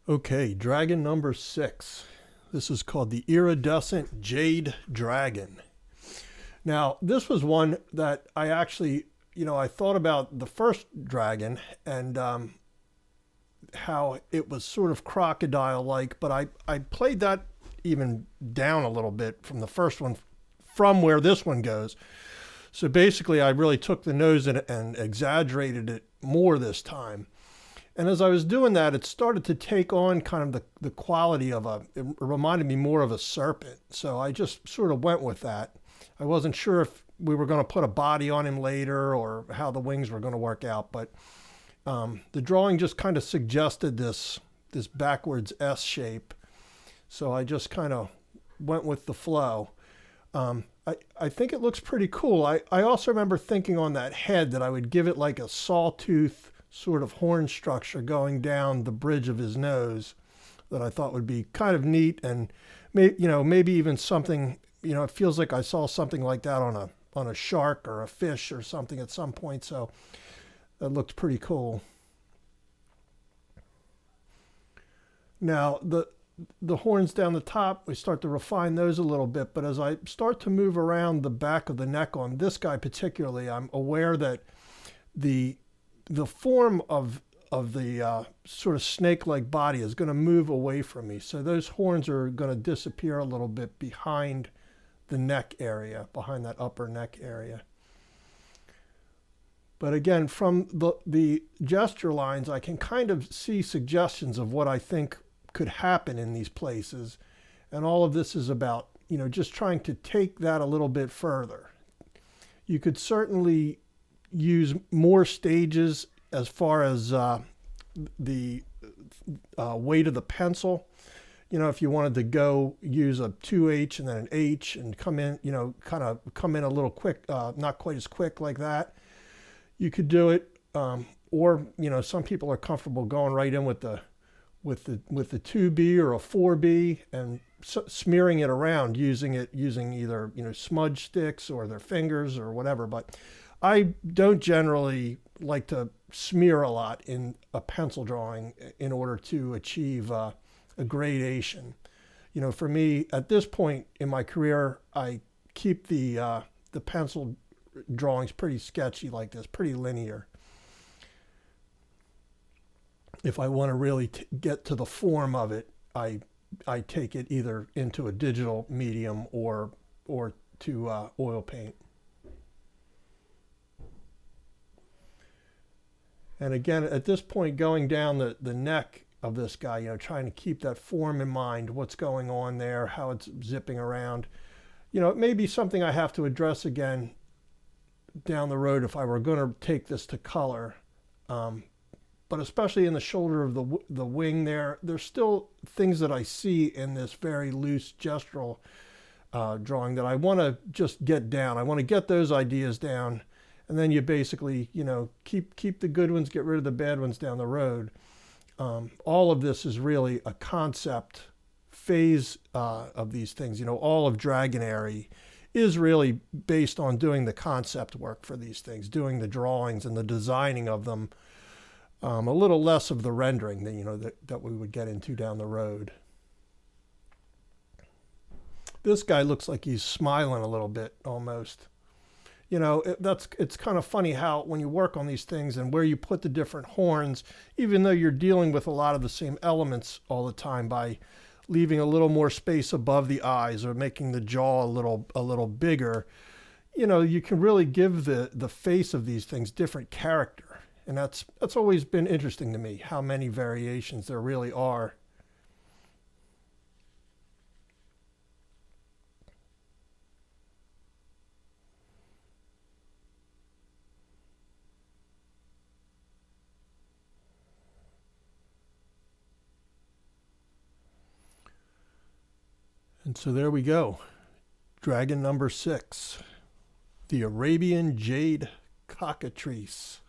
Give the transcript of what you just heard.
Okay, dragon number 6. This is called the Iridescent Jade Dragon. Now, this was one that I actually, I thought about the first dragon and how it was sort of crocodile-like, but I played that even down a little bit from the first one, from where this one goes. So basically, I really took the nose and exaggerated it more this time. And as I was doing that, it started to take on kind of the quality of it reminded me more of a serpent. So I just sort of went with that. I wasn't sure if we were going to put a body on him later or how the wings were going to work out. But the drawing just kind of suggested this backwards S shape. So I just kind of went with the flow. I think it looks pretty cool. I also remember thinking on that head that I would give it like a sawtooth sort of horn structure going down the bridge of his nose that I thought would be kind of neat, and maybe even something, it feels like I saw something like that on a shark or a fish or something at some point, so that looked pretty cool. Now the horns down the top, we start to refine those a little bit, but as I start to move around the back of the neck on this guy particularly, I'm aware that the form of the sort of snake-like body is going to move away from me. So those horns are going to disappear a little bit behind the neck area, behind that upper neck area. But again, from the gesture lines, I can kind of see suggestions of what I think could happen in these places. And all of this is about, just trying to take that a little bit further. You could certainly use more stages as far as the weight of the pencil. If you wanted to go use a 2H and then an H and come in, kind of come in a little quick, not quite as quick like that, you could do it. Or, some people are comfortable going right in with the 2B or a 4B and smearing it around using either, smudge sticks or their fingers or whatever. But I don't generally like to smear a lot in a pencil drawing in order to achieve a gradation. For me, at this point in my career, I keep the pencil drawings pretty sketchy like this, pretty linear. If I want to really get to the form of it, I take it either into a digital medium or to oil paint. And again, at this point, going down the neck of this guy, trying to keep that form in mind, what's going on there, how it's zipping around. It may be something I have to address again down the road if I were going to take this to color. But especially in the shoulder of the wing there's still things that I see in this very loose gestural drawing that I want to just get down. I want to get those ideas down. And then you basically, keep the good ones, get rid of the bad ones down the road. All of this is really a concept phase of these things. All of Dragonary is really based on doing the concept work for these things, doing the drawings and the designing of them. A little less of the rendering than, that we would get into down the road. This guy looks like he's smiling a little bit almost. It's kind of funny how when you work on these things and where you put the different horns, even though you're dealing with a lot of the same elements all the time, by leaving a little more space above the eyes or making the jaw a little bigger, you can really give the face of these things different character. And that's always been interesting to me, how many variations there really are. And so there we go. Dragon number 6, the Arabian Jade Cockatrice.